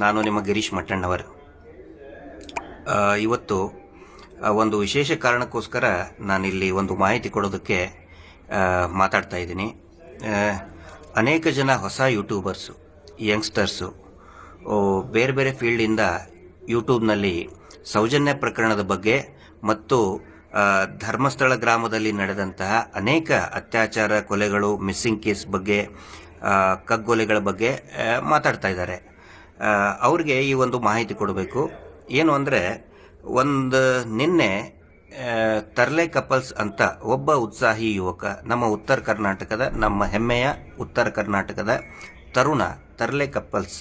ನಾನು ನಿಮ್ಮ ಗಿರೀಶ್ ಮಟ್ಟಣ್ಣವರ್. ಇವತ್ತು ಒಂದು ವಿಶೇಷ ಕಾರಣಕ್ಕೋಸ್ಕರ ನಾನಿಲ್ಲಿ ಒಂದು ಮಾಹಿತಿ ಕೊಡೋದಕ್ಕೆ ಮಾತಾಡ್ತಾ ಇದ್ದೀನಿ. ಅನೇಕ ಜನ ಹೊಸ ಯೂಟ್ಯೂಬರ್ಸು, ಯಂಗ್ಸ್ಟರ್ಸು ಬೇರೆ ಬೇರೆ ಫೀಲ್ಡಿಂದ ಯೂಟ್ಯೂಬ್ನಲ್ಲಿ ಸೌಜನ್ಯ ಪ್ರಕರಣದ ಬಗ್ಗೆ ಮತ್ತು ಧರ್ಮಸ್ಥಳ ಗ್ರಾಮದಲ್ಲಿ ನಡೆದಂತಹ ಅನೇಕ ಅತ್ಯಾಚಾರ, ಕೊಲೆಗಳು, ಮಿಸ್ಸಿಂಗ್ ಕೇಸ್ ಬಗ್ಗೆ, ಕಗ್ಗೊಲೆಗಳ ಬಗ್ಗೆ ಮಾತಾಡ್ತಾ ಇದ್ದಾರೆ. ಅವ್ರಿಗೆ ಈ ಒಂದು ಮಾಹಿತಿ ಕೊಡಬೇಕು. ಏನು ಅಂದರೆ, ನಿನ್ನೆ ತರ್ಲೆ ಕಪಲ್ಸ್ ಅಂತ ಒಬ್ಬ ಉತ್ಸಾಹಿ ಯುವಕ, ನಮ್ಮ ಉತ್ತರ ಕರ್ನಾಟಕದ, ನಮ್ಮ ಹೆಮ್ಮೆಯ ಉತ್ತರ ಕರ್ನಾಟಕದ ತರುಣ ತರ್ಲೆ ಕಪಲ್ಸ್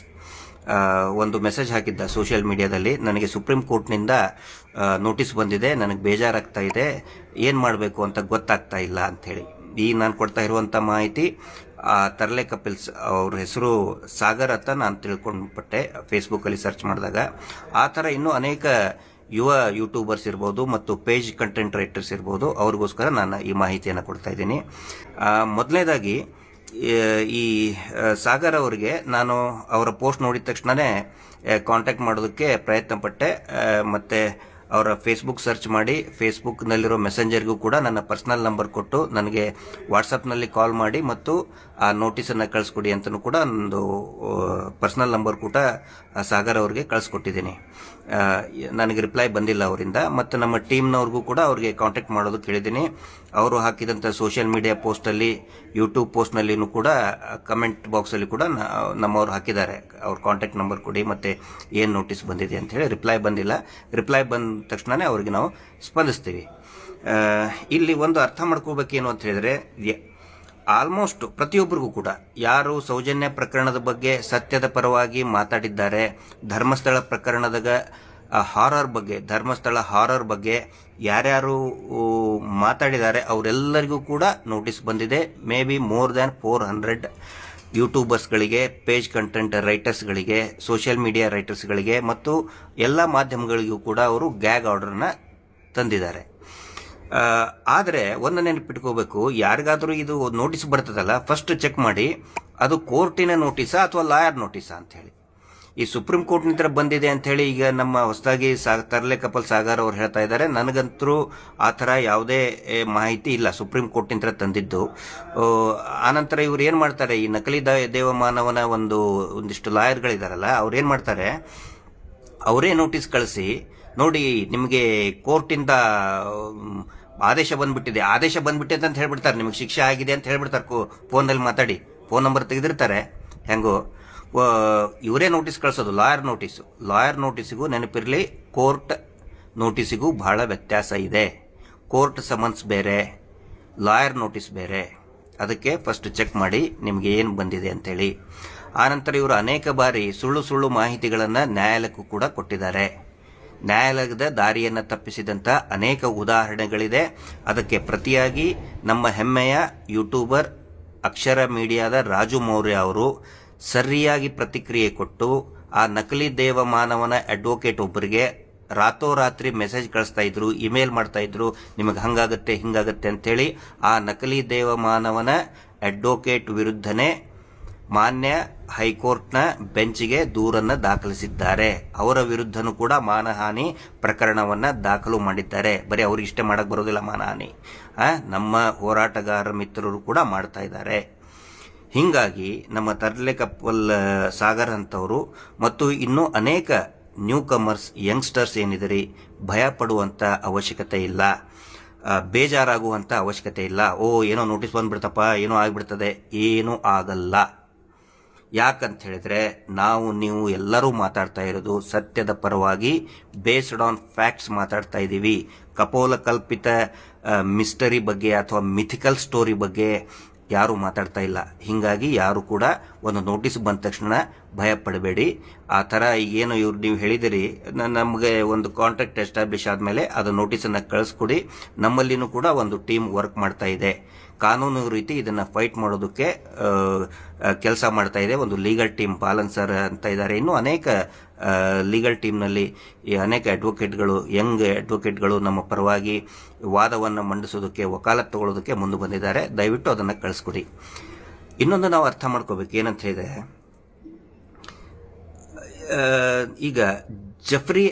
ಒಂದು ಮೆಸೇಜ್ ಹಾಕಿದ್ದ ಸೋಷಿಯಲ್ ಮೀಡಿಯಾದಲ್ಲಿ. ನನಗೆ ಸುಪ್ರೀಂ ಕೋರ್ಟ್ನಿಂದ ನೋಟಿಸ್ ಬಂದಿದೆ, ನನಗೆ ಬೇಜಾರಾಗ್ತಾ ಇದೆ, ಏನು ಮಾಡಬೇಕು ಅಂತ ಗೊತ್ತಾಗ್ತಾ ಇಲ್ಲ ಅಂಥೇಳಿ. ಈಗ ನಾನು ಕೊಡ್ತಾ ಇರುವಂಥ ಮಾಹಿತಿ, ತರ್ಲೆ ಕಪಲ್ಸ್ ಅವ್ರ ಹೆಸರು ಸಾಗರ್ ಅಂತ ನಾನು ತಿಳ್ಕೊಂಡ್ಬಿಟ್ಟೆ ಫೇಸ್ಬುಕ್ಕಲ್ಲಿ ಸರ್ಚ್ ಮಾಡಿದಾಗ. ಆ ಥರ ಇನ್ನೂ ಅನೇಕ ಯುವ ಯೂಟ್ಯೂಬರ್ಸ್ ಇರ್ಬೋದು ಮತ್ತು ಪೇಜ್ ಕಂಟೆಂಟ್ ರೈಟರ್ಸ್ ಇರ್ಬೋದು, ಅವ್ರಿಗೋಸ್ಕರ ನಾನು ಈ ಮಾಹಿತಿಯನ್ನು ಕೊಡ್ತಾ ಇದ್ದೀನಿ. ಮೊದಲನೇದಾಗಿ ಈ ಸಾಗರ್ ಅವರಿಗೆ ನಾನು ಅವರ ಪೋಸ್ಟ್ ನೋಡಿದ ತಕ್ಷಣವೇ ಕಾಂಟ್ಯಾಕ್ಟ್ ಮಾಡೋದಕ್ಕೆ ಪ್ರಯತ್ನ ಪಟ್ಟೆ. ಮತ್ತು ಅವರ ಫೇಸ್ಬುಕ್ ಸರ್ಚ್ ಮಾಡಿ ಫೇಸ್ಬುಕ್ನಲ್ಲಿರೋ ಮೆಸೆಂಜರ್ಗೂ ಕೂಡ ನನ್ನ ಪರ್ಸ್ನಲ್ ನಂಬರ್ ಕೊಟ್ಟು ನನಗೆ ವಾಟ್ಸಪ್ನಲ್ಲಿ ಕಾಲ್ ಮಾಡಿ ಮತ್ತು ಆ ನೋಟಿಸನ್ನು ಕಳಿಸ್ಕೊಡಿ ಅಂತಲೂ ಕೂಡ ಒಂದು ಪರ್ಸ್ನಲ್ ನಂಬರ್ ಕೂಡ ಸಾಗರ್ ಅವ್ರಿಗೆ ಕಳಿಸ್ಕೊಟ್ಟಿದ್ದೀನಿ. ನನಗೆ ರಿಪ್ಲೈ ಬಂದಿಲ್ಲ ಅವರಿಂದ. ಮತ್ತು ನಮ್ಮ ಟೀಮ್ನವ್ರಿಗೂ ಕೂಡ ಅವ್ರಿಗೆ ಕಾಂಟ್ಯಾಕ್ಟ್ ಮಾಡೋದಕ್ಕೆ ಹೇಳಿದ್ದೀನಿ. ಅವರು ಹಾಕಿದಂಥ ಸೋಷಿಯಲ್ ಮೀಡಿಯಾ ಪೋಸ್ಟಲ್ಲಿ, ಯೂಟ್ಯೂಬ್ ಪೋಸ್ಟ್ನಲ್ಲಿನೂ ಕೂಡ ಕಮೆಂಟ್ ಬಾಕ್ಸಲ್ಲಿ ಕೂಡ ನಮ್ಮವ್ರು ಹಾಕಿದ್ದಾರೆ, ಅವ್ರ ಕಾಂಟ್ಯಾಕ್ಟ್ ನಂಬರ್ ಕೊಡಿ ಮತ್ತು ಏನು ನೋಟಿಸ್ ಬಂದಿದೆ ಅಂಥೇಳಿ. ರಿಪ್ಲೈ ಬಂದಿಲ್ಲ. ರಿಪ್ಲೈ ಬಂದ ತಕ್ಷಣವೇ ಅವ್ರಿಗೆ ನಾವು ಸ್ಪಂದಿಸ್ತೀವಿ. ಇಲ್ಲಿ ಒಂದು ಅರ್ಥ ಮಾಡ್ಕೋಬೇಕೇನು ಅಂತ ಹೇಳಿದ್ರೆ, ಆಲ್ಮೋಸ್ಟ್ ಪ್ರತಿಯೊಬ್ಬರಿಗೂ ಕೂಡ ಯಾರು ಸೌಜನ್ಯ ಪ್ರಕರಣದ ಬಗ್ಗೆ ಸತ್ಯದ ಪರವಾಗಿ ಮಾತಾಡಿದ್ದಾರೆ, ಧರ್ಮಸ್ಥಳ ಪ್ರಕರಣದಾಗ ಹಾರರ್ ಬಗ್ಗೆ, ಧರ್ಮಸ್ಥಳ ಹಾರರ್ ಬಗ್ಗೆ ಯಾರ್ಯಾರು ಮಾತಾಡಿದ್ದಾರೆ ಅವರೆಲ್ಲರಿಗೂ ಕೂಡ ನೋಟಿಸ್ ಬಂದಿದೆ. ಮೇ ಬಿ ಮೋರ್ ದ್ಯಾನ್ 400 ಯೂಟ್ಯೂಬರ್ಸ್ಗಳಿಗೆ, ಪೇಜ್ ಕಂಟೆಂಟ್ ರೈಟರ್ಸ್ಗಳಿಗೆ, ಸೋಷಿಯಲ್ ಮೀಡಿಯಾ ರೈಟರ್ಸ್ಗಳಿಗೆ ಮತ್ತು ಎಲ್ಲ ಮಾಧ್ಯಮಗಳಿಗೂ ಕೂಡ ಅವರು ಗ್ಯಾಗ್ ಆರ್ಡರ್ನ ತಂದಿದ್ದಾರೆ. ಆದರೆ ಒಂದು ನೆನಪಿಟ್ಕೋಬೇಕು, ಯಾರಿಗಾದರೂ ಇದು ನೋಟಿಸ್ ಬರ್ತದಲ್ಲ, ಫಸ್ಟ್ ಚೆಕ್ ಮಾಡಿ ಅದು ಕೋರ್ಟಿನ ನೋಟಿಸಾ ಅಥವಾ ಲಾಯರ್ ನೋಟಿಸಾ ಅಂಥೇಳಿ. ಈ ಸುಪ್ರೀಂ ಕೋರ್ಟ್ನಿಂದ ಬಂದಿದೆ ಅಂಥೇಳಿ ಈಗ ನಮ್ಮ ಹೊಸದಾಗಿ ತರ್ಲೆ ಕಪಲ್ ಸಾಗರ್ ಅವ್ರು ಹೇಳ್ತಾ ಇದ್ದಾರೆ. ನನಗಂತರೂ ಆ ಥರ ಯಾವುದೇ ಮಾಹಿತಿ ಇಲ್ಲ ಸುಪ್ರೀಂ ಕೋರ್ಟ್ನಿಂದ ತಂದಿದ್ದು. ಆನಂತರ ಇವ್ರು ಏನು ಮಾಡ್ತಾರೆ, ಈ ನಕಲಿ ದೇವಮಾನವನ ಒಂದಿಷ್ಟು ಲಾಯರ್ಗಳಿದಾರಲ್ಲ, ಅವ್ರು ಏನು ಮಾಡ್ತಾರೆ, ಅವರೇ ನೋಟಿಸ್ ಕಳಿಸಿ, ನೋಡಿ ನಿಮಗೆ ಕೋರ್ಟಿಂದ ಆದೇಶ ಬಂದ್ಬಿಟ್ಟಿದೆ ಅಂತ ಹೇಳ್ಬಿಡ್ತಾರೆ, ನಿಮಗೆ ಶಿಕ್ಷೆ ಆಗಿದೆ ಅಂತ ಹೇಳ್ಬಿಡ್ತಾರೆ. ಫೋನಲ್ಲಿ ಮಾತಾಡಿ ಫೋನ್ ನಂಬರ್ ತೆಗೆದಿರ್ತಾರೆ. ಹೆಂಗೋ ಇವರೇ ನೋಟಿಸ್ ಕಳಿಸೋದು, ಲಾಯರ್ ನೋಟಿಸಿಗೂ ನೆನಪಿರಲಿ, ಕೋರ್ಟ್ ನೋಟಿಸಿಗೂ ಬಹಳ ವ್ಯತ್ಯಾಸ ಇದೆ. ಕೋರ್ಟ್ ಸಮನ್ಸ್ ಬೇರೆ, ಲಾಯರ್ ನೋಟಿಸ್ ಬೇರೆ. ಅದಕ್ಕೆ ಫಸ್ಟ್ ಚೆಕ್ ಮಾಡಿ ನಿಮಗೆ ಏನು ಬಂದಿದೆ ಅಂತೇಳಿ. ಆನಂತರ ಇವರು ಅನೇಕ ಬಾರಿ ಸುಳ್ಳು ಮಾಹಿತಿಗಳನ್ನು ನ್ಯಾಯಾಲಯಕ್ಕೂ ಕೂಡ ಕೊಟ್ಟಿದ್ದಾರೆ. ನ್ಯಾಯಾಲಯದ ದಾರಿಯನ್ನು ತಪ್ಪಿಸಿದಂಥ ಅನೇಕ ಉದಾಹರಣೆಗಳಿದೆ. ಅದಕ್ಕೆ ಪ್ರತಿಯಾಗಿ ನಮ್ಮ ಹೆಮ್ಮೆಯ ಯೂಟ್ಯೂಬರ್ ಅಕ್ಷರ ಮೀಡಿಯಾದ ರಾಜು ಮೌರ್ಯ ಅವರು ಸರಿಯಾಗಿ ಪ್ರತಿಕ್ರಿಯೆ ಕೊಟ್ಟು, ಆ ನಕಲಿ ದೇವಮಾನವನ ಅಡ್ವೊಕೇಟ್ ಒಬ್ಬರಿಗೆ ರಾತ್ರೋರಾತ್ರಿ ಮೆಸೇಜ್ ಕಳಿಸ್ತಾ ಇದ್ರು, ಇಮೇಲ್ ಮಾಡ್ತಾ ಇದ್ರು, ನಿಮಗೆ ಹಂಗಾಗತ್ತೆ ಹಿಂಗಾಗತ್ತೆ ಅಂತೇಳಿ. ಆ ನಕಲಿ ದೇವಮಾನವನ ಅಡ್ವೊಕೇಟ್ ವಿರುದ್ಧನೇ ಮಾನ್ಯ ಹೈಕೋರ್ಟ್ನ ಬೆಂಚ್ಗೆ ದೂರನ್ನು ದಾಖಲಿಸಿದ್ದಾರೆ. ಅವರ ವಿರುದ್ಧನೂ ಕೂಡ ಮಾನಹಾನಿ ಪ್ರಕರಣವನ್ನು ದಾಖಲು ಮಾಡಿದ್ದಾರೆ. ಬರೀ ಅವ್ರಿಗೆ ಇಷ್ಟೇ ಮಾಡಕ್ಕೆ ಬರೋದಿಲ್ಲ ಮಾನಹಾನಿ, ನಮ್ಮ ಹೋರಾಟಗಾರ ಮಿತ್ರರು ಕೂಡ ಮಾಡ್ತಾ ಇದ್ದಾರೆ. ಹೀಗಾಗಿ ನಮ್ಮ ತರ್ಲೆ ಕಪಲ್ ಸಾಗರ್ ಅಂತವರು ಮತ್ತು ಇನ್ನೂ ಅನೇಕ ನ್ಯೂ ಕಮರ್ಸ್, ಯಂಗ್ಸ್ಟರ್ಸ್ ಏನಿದೆ, ಭಯ ಪಡುವಂಥ ಅವಶ್ಯಕತೆ ಇಲ್ಲ, ಬೇಜಾರಾಗುವಂಥ ಅವಶ್ಯಕತೆ ಇಲ್ಲ. ಏನೋ ನೋಟಿಸ್ ಬಂದ್ಬಿಡ್ತಪ್ಪ, ಏನೋ ಆಗಿಬಿಡ್ತದೆ, ಏನೂ ಆಗಲ್ಲ. ಯಾಕಂತ ಹೇಳಿದ್ರೆ, ನೀವು ಎಲ್ಲರೂ ಮಾತಾಡ್ತಾ ಇರೋದು ಸತ್ಯದ ಪರವಾಗಿ, ಬೇಸ್ಡ್ ಆನ್ ಫ್ಯಾಕ್ಟ್ಸ್ ಮಾತಾಡ್ತಾ ಇದ್ದೀವಿ. ಕಪೋಲ ಕಲ್ಪಿತ ಮಿಸ್ಟರಿ ಬಗ್ಗೆ ಅಥವಾ ಮಿಥಿಕಲ್ ಸ್ಟೋರಿ ಬಗ್ಗೆ ಯಾರು ಮಾತಾಡ್ತಾ ಇಲ್ಲ. ಹೀಗಾಗಿ ಯಾರು ಕೂಡ ಒಂದು ನೋಟಿಸ್ ಬಂದ ತಕ್ಷಣ ಭಯ ಪಡಬೇಡಿ. ಆ ಥರ ಈಗೇನು ನೀವು ಹೇಳಿದಿರಿ, ನಮಗೆ ಒಂದು ಕಾಂಟ್ಯಾಕ್ಟ್ ಎಸ್ಟಾಬ್ಲಿಷ್ ಆದಮೇಲೆ ಅದು ನೋಟಿಸನ್ನು ಕಳಿಸ್ಕೊಡಿ. ನಮ್ಮಲ್ಲಿನೂ ಕೂಡ ಒಂದು ಟೀಮ್ ವರ್ಕ್ ಮಾಡ್ತಾ ಇದೆ, ಕಾನೂನು ರೀತಿ ಇದನ್ನು ಫೈಟ್ ಮಾಡೋದಕ್ಕೆ ಕೆಲಸ ಮಾಡ್ತಾ ಇದೆ. ಒಂದು ಲೀಗಲ್ ಟೀಮ್, ಪಾಲನ್ ಸರ್ ಅಂತ ಇದ್ದಾರೆ, ಇನ್ನೂ ಅನೇಕ ಲೀಗಲ್ ಟೀಮ್ನಲ್ಲಿ ಅನೇಕ ಅಡ್ವೊಕೇಟ್ಗಳು, ಯಂಗ್ ಅಡ್ವೊಕೇಟ್ಗಳು ನಮ್ಮ ಪರವಾಗಿ ವಾದವನ್ನು ಮಂಡಿಸೋದಕ್ಕೆ, ವಕಾಲತ್ ತಗೊಳ್ಳೋದಕ್ಕೆ ಮುಂದೆ ಬಂದಿದ್ದಾರೆ. ದಯವಿಟ್ಟು ಅದನ್ನು ಕಳಿಸ್ಕೊಡಿ. ಇನ್ನೊಂದು ನಾವು ಅರ್ಥ ಮಾಡ್ಕೋಬೇಕು, ಏನಂತ ಹೇಳಿದ್ರೆ, ಈಗ ಜಫ್ರಿ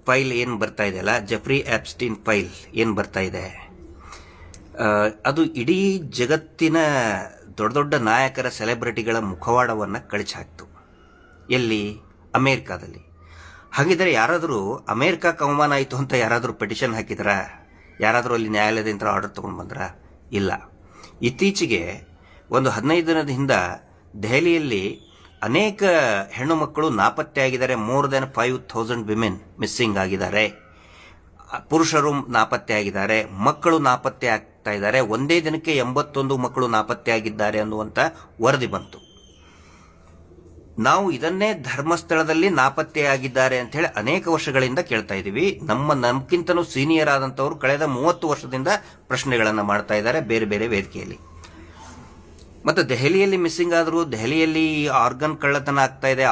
ಫೈಲ್ ಏನು ಬರ್ತಾ ಇದೆಯಲ್ಲ, ಜಫ್ರಿ ಆಪ್ಸ್ಟೀನ್ ಫೈಲ್ ಏನು ಬರ್ತಾ ಇದೆ, ಅದು ಇಡೀ ಜಗತ್ತಿನ ದೊಡ್ಡ ದೊಡ್ಡ ನಾಯಕರ ಸೆಲೆಬ್ರಿಟಿಗಳ ಮುಖವಾಡವನ್ನು ಕಳಚಿ ಹಾಕ್ತು. ಎಲ್ಲಿ? ಅಮೇರಿಕಾದಲ್ಲಿ. ಹಾಗಿದ್ರೆ ಯಾರಾದರೂ ಅಮೇರಿಕಾಕ್ಕೆ ಅವಮಾನ ಆಯಿತು ಅಂತ ಯಾರಾದರೂ ಪಿಟಿಷನ್ ಹಾಕಿದ್ರ? ಯಾರಾದರೂ ಅಲ್ಲಿ ನ್ಯಾಯಾಲಯದಿಂದ ಆರ್ಡರ್ ತೊಗೊಂಡು ಬಂದ್ರ? ಇಲ್ಲ. ಇತ್ತೀಚೆಗೆ ಒಂದು 15 ದಿನದ ಹಿಂದೆ ದೆಹಲಿಯಲ್ಲಿ ಅನೇಕ ಹೆಣ್ಣು ಮಕ್ಕಳು ನಾಪತ್ತೆ ಆಗಿದ್ದಾರೆ. ಮೋರ್ ದೆನ್ 5,000 ವಿಮೆನ್ ಮಿಸ್ಸಿಂಗ್ ಆಗಿದ್ದಾರೆ. ಪುರುಷರು ನಾಪತ್ತೆ ಆಗಿದ್ದಾರೆ, ಮಕ್ಕಳು ನಾಪತ್ತೆ ಆಗ್ತಾ ಇದ್ದಾರೆ. ಒಂದೇ ದಿನಕ್ಕೆ 81 ಮಕ್ಕಳು ನಾಪತ್ತೆ ಆಗಿದ್ದಾರೆ ಅನ್ನುವಂಥ ವರದಿ ಬಂತು. ನಾವು ಇದನ್ನೇ ಧರ್ಮಸ್ಥಳದಲ್ಲಿ ನಾಪತ್ತೆಯಾಗಿದ್ದಾರೆ ಅಂತ ಹೇಳಿ ಅನೇಕ ವರ್ಷಗಳಿಂದ ಕೇಳ್ತಾ ಇದ್ದೀವಿ. ನಮ್ಗಿಂತನೂ ಸೀನಿಯರ್ ಆದಂಥವ್ರು ಕಳೆದ 30 ವರ್ಷದಿಂದ ಪ್ರಶ್ನೆಗಳನ್ನು ಮಾಡ್ತಾ ಇದ್ದಾರೆ ಬೇರೆ ಬೇರೆ ವೇದಿಕೆಯಲ್ಲಿ. ಮತ್ತು ದೆಹಲಿಯಲ್ಲಿ ಮಿಸ್ಸಿಂಗ್ ಆದರೂ ದೆಹಲಿಯಲ್ಲಿ ಆರ್ಗನ್ ಕಳ್ಳತನ ಆಗ್ತಾ ಇದೆ,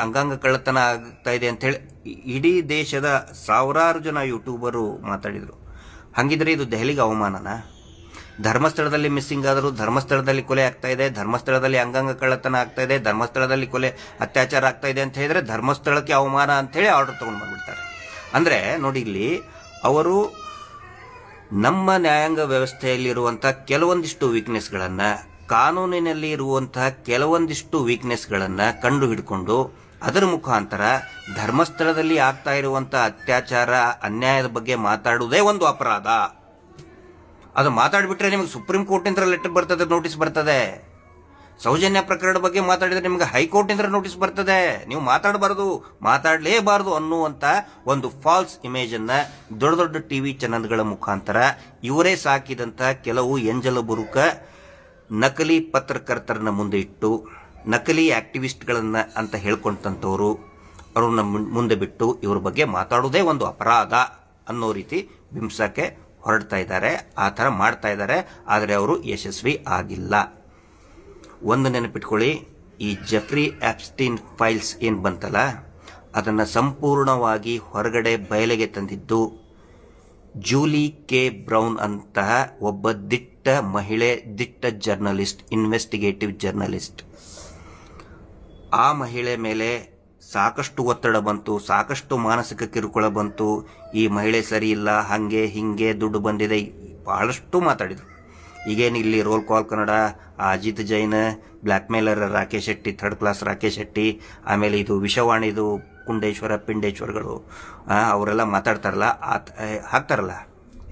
ಅಂಗಾಂಗ ಕಳ್ಳತನ ಆಗ್ತಾ ಇದೆ ಅಂತ ಹೇಳಿ ಇಡೀ ದೇಶದ ಸಾವಿರಾರು ಜನ ಯೂಟ್ಯೂಬರು ಮಾತಾಡಿದರು. ಹಾಗಿದ್ರೆ ಇದು ದೆಹಲಿಗೆ ಅವಮಾನನಾ? ಧರ್ಮಸ್ಥಳದಲ್ಲಿ ಮಿಸ್ಸಿಂಗ್ ಆದರೂ ಧರ್ಮಸ್ಥಳದಲ್ಲಿ ಕೊಲೆ ಆಗ್ತಾ ಇದೆ, ಧರ್ಮಸ್ಥಳದಲ್ಲಿ ಅಂಗಾಂಗ ಕಳ್ಳತನ ಆಗ್ತಾ ಇದೆ, ಧರ್ಮಸ್ಥಳದಲ್ಲಿ ಕೊಲೆ ಅತ್ಯಾಚಾರ ಆಗ್ತಾ ಇದೆ ಅಂತ ಹೇಳಿದ್ರೆ ಧರ್ಮಸ್ಥಳಕ್ಕೆ ಅವಮಾನ ಅಂತ ಹೇಳಿ ಆರ್ಡರ್ ತಗೊಂಡು ಬಂದ್ಬಿಡ್ತಾರೆ. ಅಂದರೆ ನೋಡಿ, ಇಲ್ಲಿ ಅವರು ನಮ್ಮ ನ್ಯಾಯಾಂಗ ವ್ಯವಸ್ಥೆಯಲ್ಲಿರುವಂಥ ಕೆಲವೊಂದಿಷ್ಟು ವೀಕ್ನೆಸ್ಗಳನ್ನು, ಕಾನೂನಿನಲ್ಲಿ ಇರುವಂತಹ ಕೆಲವೊಂದಿಷ್ಟು ವೀಕ್ನೆಸ್ಗಳನ್ನು ಕಂಡು ಹಿಡ್ಕೊಂಡು ಅದರ ಮುಖಾಂತರ ಧರ್ಮಸ್ಥಳದಲ್ಲಿ ಆಗ್ತಾ ಇರುವಂಥ ಅತ್ಯಾಚಾರ ಅನ್ಯಾಯದ ಬಗ್ಗೆ ಮಾತಾಡುವುದೇ ಒಂದು ಅಪರಾಧ. ಅದು ಮಾತಾಡಿಬಿಟ್ರೆ ನಿಮಗೆ ಸುಪ್ರೀಂ ಕೋರ್ಟಿಂದ ಲೆಟರ್ ಬರ್ತದೆ, ನೋಟಿಸ್ ಬರ್ತದೆ. ಸೌಜನ್ಯ ಪ್ರಕರಣ ಬಗ್ಗೆ ಮಾತಾಡಿದ್ರೆ ನಿಮಗೆ ಹೈಕೋರ್ಟಿಂದ ನೋಟಿಸ್ ಬರ್ತದೆ. ನೀವು ಮಾತಾಡಬಾರ್ದು, ಮಾತಾಡಲೇಬಾರ್ದು ಅನ್ನುವಂಥ ಒಂದು ಫಾಲ್ಸ್ ಇಮೇಜನ್ನು ದೊಡ್ಡ ದೊಡ್ಡ ಟಿವಿ ಚಾನಲ್ಗಳ ಮುಖಾಂತರ ಇವರೇ ಸಾಕಿದಂಥ ಕೆಲವು ಎಂಜಲ ಬುರುಕ ನಕಲಿ ಪತ್ರಕರ್ತರನ್ನ ಮುಂದೆ ಇಟ್ಟು, ನಕಲಿ ಆಕ್ಟಿವಿಸ್ಟ್ಗಳನ್ನ ಅಂತ ಹೇಳ್ಕೊಂತಂಥವ್ರು ಅವ್ರನ್ನ ಮುಂದೆ ಬಿಟ್ಟು ಇವ್ರ ಬಗ್ಗೆ ಮಾತಾಡೋದೇ ಒಂದು ಅಪರಾಧ ಅನ್ನೋ ರೀತಿ ಬಿಂಬಿಸಕ್ಕೆ ಹೊರಡ್ತಾ ಇದ್ದಾರೆ. ಆ ಥರ ಮಾಡ್ತಾ ಇದ್ದಾರೆ. ಆದರೆ ಅವರು ಯಶಸ್ವಿ ಆಗಿಲ್ಲ. ಒಂದು ನೆನಪಿಟ್ಕೊಳ್ಳಿ, ಈ ಜಫ್ರಿ ಆಪ್ಸ್ಟೀನ್ ಫೈಲ್ಸ್ ಏನು ಬಂತಲ್ಲ, ಅದನ್ನು ಸಂಪೂರ್ಣವಾಗಿ ಹೊರಗಡೆ ಬಯಲಿಗೆ ತಂದಿದ್ದು ಜೂಲಿ ಕೆ ಬ್ರೌನ್ ಅಂತಹ ಒಬ್ಬ ದಿಟ್ಟ ಮಹಿಳೆ, ದಿಟ್ಟ ಜರ್ನಲಿಸ್ಟ್, ಇನ್ವೆಸ್ಟಿಗೇಟಿವ್ ಜರ್ನಲಿಸ್ಟ್. ಆ ಮಹಿಳೆ ಮೇಲೆ ಸಾಕಷ್ಟು ಒತ್ತಡ ಬಂತು, ಸಾಕಷ್ಟು ಮಾನಸಿಕ ಕಿರುಕುಳ ಬಂತು. ಈ ಮಹಿಳೆ ಸರಿ ಇಲ್ಲ, ಹಾಗೆ ಹಿಂಗೆ ದುಡ್ಡು ಬಂದಿದೆ, ಬಹಳಷ್ಟು ಮಾತಾಡಿದರು. ಈಗೇನು ಇಲ್ಲಿ roll call Kannada, Ajit Jain, blackmailer Rakesh Shetty, third class Rakesh Shetty, ಆಮೇಲೆ ಇದು ವಿಷವಾಣಿದು ಕುಂಡೇಶ್ವರ ಪಿಂಡೇಶ್ವರಗಳು ಅವರೆಲ್ಲ ಮಾತಾಡ್ತಾರಲ್ಲ, ಹಾಕ್ತಾರಲ್ಲ,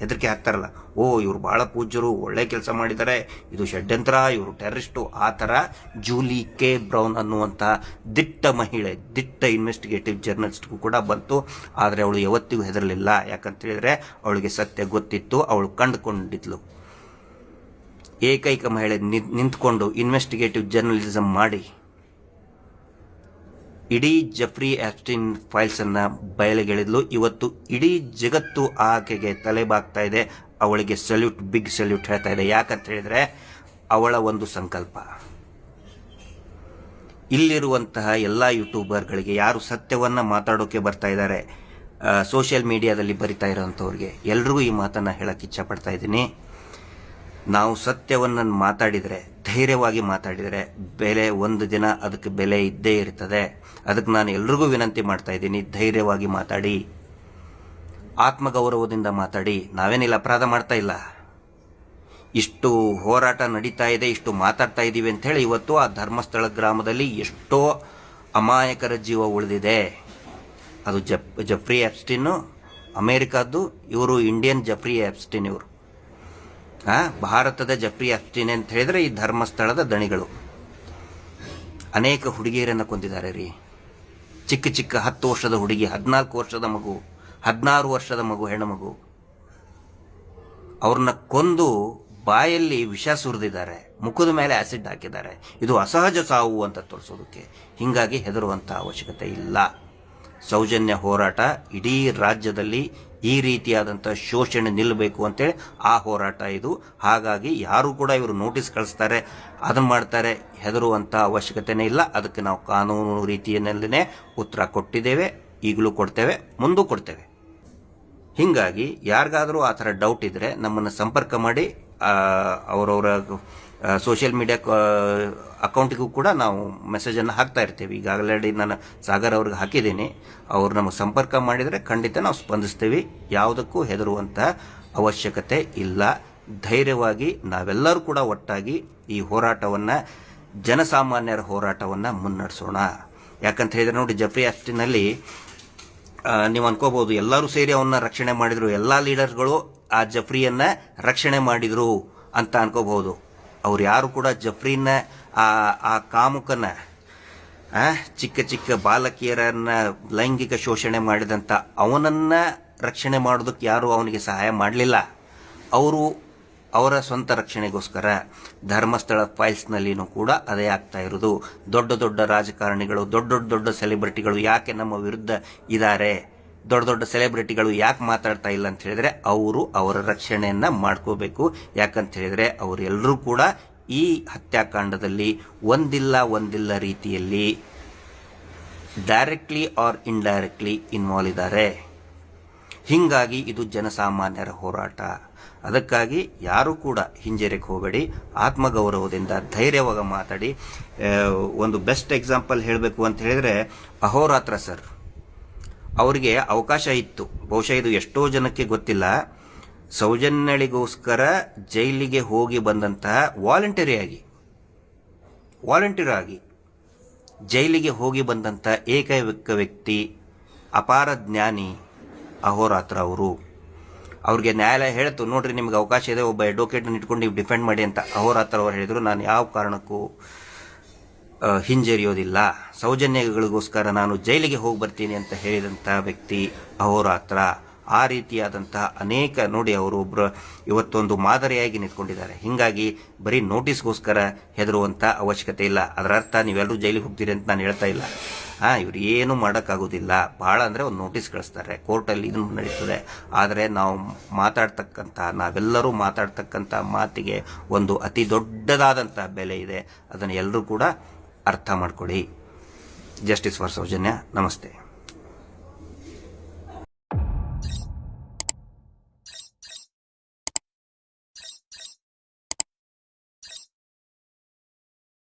ಹೆದರಿಕೆ ಹಾಕ್ತಾರಲ್ಲ, ಓ ಇವರು ಭಾಳ ಪೂಜ್ಯರು, ಒಳ್ಳೆ ಕೆಲಸ ಮಾಡಿದ್ದಾರೆ, ಇದು ಷಡ್ಯಂತ್ರ, ಇವರು ಟೆರರಿಸ್ಟು. ಆ ಥರ ಜೂಲಿ ಕೆ ಬ್ರೌನ್ ಅನ್ನುವಂಥ ದಿಟ್ಟ ಮಹಿಳೆ, ದಿಟ್ಟ ಇನ್ವೆಸ್ಟಿಗೇಟಿವ್ ಜರ್ನಲಿಸ್ಟ್ಗೂ ಕೂಡ ಬಂತು. ಆದರೆ ಅವಳು ಯಾವತ್ತಿಗೂ ಹೆದರಲಿಲ್ಲ. ಯಾಕಂತ ಹೇಳಿದ್ರೆ ಅವಳಿಗೆ ಸತ್ಯ ಗೊತ್ತಿತ್ತು, ಅವಳು ಕಂಡುಕೊಂಡಿದ್ಲು. ಏಕೈಕ ಮಹಿಳೆ ನಿಂತ್ಕೊಂಡು ಇನ್ವೆಸ್ಟಿಗೇಟಿವ್ ಜರ್ನಲಿಸಂ ಮಾಡಿ ಇಡೀ ಜಫ್ರಿ ಆಪ್ಸ್ಟೀನ್ ಫೈಲ್ಸ್ ಅನ್ನ ಬಯಲಿಗೆಳೆದ್ಲು. ಇವತ್ತು ಇಡೀ ಜಗತ್ತು ಆಕೆಗೆ ತಲೆಬಾಗ್ತಾ ಇದೆ. ಅವಳಿಗೆ ಸಲ್ಯೂಟ್, ಬಿಗ್ ಸಲ್ಯೂಟ್ ಹೇಳ್ತಾ ಇದೆ. ಯಾಕಂತ ಹೇಳಿದ್ರೆ ಅವಳ ಒಂದು ಸಂಕಲ್ಪ. ಇಲ್ಲಿರುವಂತಹ ಎಲ್ಲ ಯೂಟ್ಯೂಬರ್ಗಳಿಗೆ, ಯಾರು ಸತ್ಯವನ್ನ ಮಾತಾಡೋಕೆ ಬರ್ತಾ ಇದ್ದಾರೆ, ಸೋಷಿಯಲ್ ಮೀಡಿಯಾದಲ್ಲಿ ಬರಿತಾ ಇರೋಂಥವ್ರಿಗೆ ಎಲ್ರಿಗೂ ಈ ಮಾತನ್ನ ಹೇಳಕ್ಕೆ ಇಚ್ಛಪಡ್ತಾ ಇದ್ದೀನಿ. ನಾವು ಸತ್ಯವನ್ನು ಮಾತಾಡಿದರೆ, ಧೈರ್ಯವಾಗಿ ಮಾತಾಡಿದರೆ ಒಂದು ದಿನ ಅದಕ್ಕೆ ಬೆಲೆ ಇದ್ದೇ ಇರ್ತದೆ. ಅದಕ್ಕೆ ನಾನು ಎಲ್ರಿಗೂ ವಿನಂತಿ ಮಾಡ್ತಾ ಇದ್ದೀನಿ, ಧೈರ್ಯವಾಗಿ ಮಾತಾಡಿ, ಆತ್ಮಗೌರವದಿಂದ ಮಾತಾಡಿ. ನಾವೇನಿಲ್ಲ ಅಪರಾಧ ಮಾಡ್ತಾ ಇಲ್ಲ. ಇಷ್ಟು ಹೋರಾಟ ನಡೀತಾ ಇದೆ, ಇಷ್ಟು ಮಾತಾಡ್ತಾ ಇದ್ದೀವಿ ಅಂತ ಹೇಳಿ ಇವತ್ತು ಆ ಧರ್ಮಸ್ಥಳ ಗ್ರಾಮದಲ್ಲಿ ಎಷ್ಟೋ ಅಮಾಯಕರ ಜೀವ ಉಳಿದಿದೆ. ಅದು ಜಫ್ರಿ ಆಪ್ಸ್ಟೀನ್ ಅಮೇರಿಕಾದ್ದು, ಇವರು ಇಂಡಿಯನ್ ಜಫ್ರಿ ಆಪ್ಸ್ಟೀನ್. ಇವರು ಭಾರತದ ಜಫ್ರಿ ಆಪ್ಸ್ಟೀನ್ ಅಂತ ಹೇಳಿದ್ರೆ ಈ ಧರ್ಮಸ್ಥಳದ ದಣಿಗಳು. ಅನೇಕ ಹುಡುಗಿಯರನ್ನು ಕೊಂದಿದ್ದಾರೆ ರೀ. ಚಿಕ್ಕ ಚಿಕ್ಕ 10 ವರ್ಷದ ಹುಡುಗಿ, 14 ವರ್ಷದ ಮಗು, 16 ವರ್ಷದ ಮಗು, ಹೆಣ್ಣು ಮಗು, ಅವ್ರನ್ನ ಕೊಂದು ಬಾಯಲ್ಲಿ ವಿಷ ಸುರಿದಿದ್ದಾರೆ, ಮುಖದ ಮೇಲೆ ಆಸಿಡ್ ಹಾಕಿದ್ದಾರೆ. ಇದು ಅಸಹಜ ಸಾವು ಅಂತ ತೋರಿಸೋದಕ್ಕೆ. ಹೀಗಾಗಿ ಹೆದರುವಂಥ ಅವಶ್ಯಕತೆ ಇಲ್ಲ. ಸೌಜನ್ಯ ಹೋರಾಟ ಇಡೀ ರಾಜ್ಯದಲ್ಲಿ ಈ ರೀತಿಯಾದಂಥ ಶೋಷಣೆ ನಿಲ್ಲಬೇಕು ಅಂತೇಳಿ ಆ ಹೋರಾಟ ಇದು. ಹಾಗಾಗಿ ಯಾರು ಕೂಡ ಇವರು ನೋಟಿಸ್ ಕಳಿಸ್ತಾರೆ, ಅದನ್ನು ಮಾಡ್ತಾರೆ, ಹೆದರುವಂಥ ಅವಶ್ಯಕತೆನೇ ಇಲ್ಲ. ಅದಕ್ಕೆ ನಾವು ಕಾನೂನು ರೀತಿಯಲ್ಲೇ ಉತ್ತರ ಕೊಟ್ಟಿದ್ದೇವೆ, ಈಗಲೂ ಕೊಡ್ತೇವೆ, ಮುಂದೂ ಕೊಡ್ತೇವೆ. ಹೀಗಾಗಿ ಯಾರಿಗಾದರೂ ಆ ಥರ ಡೌಟ್ ಇದ್ದರೆ ನಮ್ಮನ್ನು ಸಂಪರ್ಕ ಮಾಡಿ. ಅವರವರ ಸೋಷಿಯಲ್ ಮೀಡಿಯಾ ಅಕೌಂಟಿಗೂ ಕೂಡ ನಾವು ಮೆಸೇಜನ್ನು ಹಾಕ್ತಾ ಇರ್ತೇವೆ. ಈಗ ಆಲ್ರೆಡಿ ನಾನು ಸಾಗರ್ ಅವ್ರಿಗೆ ಹಾಕಿದ್ದೀನಿ. ಅವ್ರು ನಮಗೆ ಸಂಪರ್ಕ ಮಾಡಿದರೆ ಖಂಡಿತ ನಾವು ಸ್ಪಂದಿಸ್ತೀವಿ. ಯಾವುದಕ್ಕೂ ಹೆದರುವಂಥ ಅವಶ್ಯಕತೆ ಇಲ್ಲ. ಧೈರ್ಯವಾಗಿ ನಾವೆಲ್ಲರೂ ಕೂಡ ಒಟ್ಟಾಗಿ ಈ ಹೋರಾಟವನ್ನು, ಜನಸಾಮಾನ್ಯರ ಹೋರಾಟವನ್ನು ಮುನ್ನಡೆಸೋಣ. ಯಾಕಂತ ಹೇಳಿದ್ರೆ ನೋಡಿ, ಜೆಫ್ರಿ ಆಸ್ಟಿನ್ನಲ್ಲಿ ನೀವು ಅನ್ಕೋಬಹುದು ಎಲ್ಲರೂ ಸೇರಿ ಅವನ್ನ ರಕ್ಷಣೆ ಮಾಡಿದ್ರು, ಎಲ್ಲ ಲೀಡರ್ಗಳು ಆ ಜೆಫ್ರಿಯನ್ನ ರಕ್ಷಣೆ ಮಾಡಿದ್ರು ಅಂತ ಅನ್ಕೋಬಹುದು. ಅವ್ರು ಯಾರು ಕೂಡ ಜೆಫ್ರಿನ ಆ ಕಾಮುಕನ, ಚಿಕ್ಕ ಚಿಕ್ಕ ಬಾಲಕಿಯರನ್ನ ಲೈಂಗಿಕ ಶೋಷಣೆ ಮಾಡಿದಂಥ ಅವನನ್ನ ರಕ್ಷಣೆ ಮಾಡೋದಕ್ಕೆ ಯಾರು ಅವನಿಗೆ ಸಹಾಯ ಮಾಡಲಿಲ್ಲ. ಅವರು ಅವರ ಸ್ವಂತ ರಕ್ಷಣೆಗೋಸ್ಕರ ಧರ್ಮಸ್ಥಳ ಫೈಲ್ಸ್ನಲ್ಲಿನೂ ಕೂಡ ಅದೇ ಆಗ್ತಾ ಇರೋದು. ದೊಡ್ಡ ದೊಡ್ಡ ರಾಜಕಾರಣಿಗಳು, ದೊಡ್ಡ ಸೆಲೆಬ್ರಿಟಿಗಳು ಯಾಕೆ ನಮ್ಮ ವಿರುದ್ಧ ಇದ್ದಾರೆ, ದೊಡ್ಡ ಸೆಲೆಬ್ರಿಟಿಗಳು ಯಾಕೆ ಮಾತಾಡ್ತಾ ಇಲ್ಲ ಅಂತ ಹೇಳಿದ್ರೆ ಅವರು ಅವರ ರಕ್ಷಣೆಯನ್ನ ಮಾಡ್ಕೋಬೇಕು. ಯಾಕಂತ ಹೇಳಿದ್ರೆ ಅವರೆಲ್ಲರೂ ಕೂಡ ಈ ಹತ್ಯಾಕಾಂಡದಲ್ಲಿ ಒಂದಿಲ್ಲ ರೀತಿಯಲ್ಲಿ ಡೈರೆಕ್ಟ್ಲಿ ಆರ್ ಇಂಡೈರೆಕ್ಟ್ಲಿ ಇನ್ವಾಲ್ವ್ ಇದ್ದಾರೆ. ಹೀಗಾಗಿ ಇದು ಜನಸಾಮಾನ್ಯರ ಹೋರಾಟ. ಅದಕ್ಕಾಗಿ ಯಾರು ಕೂಡ ಹಿಂಜರಿಕೆ ಹೋಗಬೇಡಿ, ಆತ್ಮಗೌರವದಿಂದ ಧೈರ್ಯವಾಗಿ ಮಾತಾಡಿ. ಒಂದು ಬೆಸ್ಟ್ ಎಕ್ಸಾಂಪಲ್ ಹೇಳಬೇಕು ಅಂತ ಹೇಳಿದ್ರೆ ಅಹೋರಾತ್ರ ಸರ್ ಅವರಿಗೆ ಅವಕಾಶ ಇತ್ತು. ಬಹುಶಃ ಇದು ಎಷ್ಟೋ ಜನಕ್ಕೆ ಗೊತ್ತಿಲ್ಲ. ಸೌಜನ್ಯಳಿಗೋಸ್ಕರ ಜೈಲಿಗೆ ಹೋಗಿ ಬಂದಂತಹ ವಾಲಂಟಿಯರ್ ಆಗಿ ಜೈಲಿಗೆ ಹೋಗಿ ಬಂದಂಥ ಏಕೈಕ ವ್ಯಕ್ತಿ, ಅಪಾರ ಜ್ಞಾನಿ ಅಹೋರಾತ್ರ ಅವರು. ಅವ್ರಿಗೆ ನ್ಯಾಯಾಲಯ ಹೇಳ್ತು, ನೋಡ್ರಿ ನಿಮ್ಗೆ ಅವಕಾಶ ಇದೆ, ಒಬ್ಬ ಅಡ್ವೊಕೇಟ್ನ ಇಟ್ಕೊಂಡು ನೀವು ಡಿಫೆಂಡ್ ಮಾಡಿ ಅಂತ. ಅಹೋರಾತ್ರ ಅವರು ಹೇಳಿದ್ರು, ನಾನು ಯಾವ ಕಾರಣಕ್ಕೂ ಹಿಂಜರಿಯೋದಿಲ್ಲ, ಸೌಜನ್ಯಗಳಿಗೋಸ್ಕರ ನಾನು ಜೈಲಿಗೆ ಹೋಗಿ ಬರ್ತೀನಿ ಅಂತ ಹೇಳಿದಂಥ ವ್ಯಕ್ತಿ ಅಹೋರಾತ್ರ. ಆ ರೀತಿಯಾದಂತಹ ಅನೇಕ ನೋಡಿ, ಅವರೊಬ್ಬರು ಇವತ್ತೊಂದು ಮಾದರಿಯಾಗಿ ನಿಂತ್ಕೊಂಡಿದ್ದಾರೆ. ಹೀಗಾಗಿ ಬರೀ ನೋಟಿಸ್ಗೋಸ್ಕರ ಹೆದರುವಂಥ ಅವಶ್ಯಕತೆ ಇಲ್ಲ. ಅದರ ಅರ್ಥ ನೀವೆಲ್ಲರೂ ಜೈಲಿಗೆ ಹೋಗ್ತೀರಿ ಅಂತ ನಾನು ಹೇಳ್ತಾ ಇಲ್ಲ. ಇವ್ರು ಏನು ಮಾಡೋಕ್ಕಾಗೋದಿಲ್ಲ. ಭಾಳ ಅಂದರೆ ಒಂದು ನೋಟಿಸ್ ಕಳಿಸ್ತಾರೆ, ಕೋರ್ಟಲ್ಲಿ ಇದನ್ನು ನಡೀತದೆ. ಆದರೆ ನಾವೆಲ್ಲರೂ ಮಾತಾಡ್ತಕ್ಕಂಥ ಮಾತಿಗೆ ಒಂದು ಅತಿ ದೊಡ್ಡದಾದಂಥ ಬೆಲೆ ಇದೆ. ಅದನ್ನು ಎಲ್ಲರೂ ಕೂಡ ಅರ್ಥ ಮಾಡ್ಕೊಳ್ಳಿ. Justice for Soujanya. ನಮಸ್ತೆ.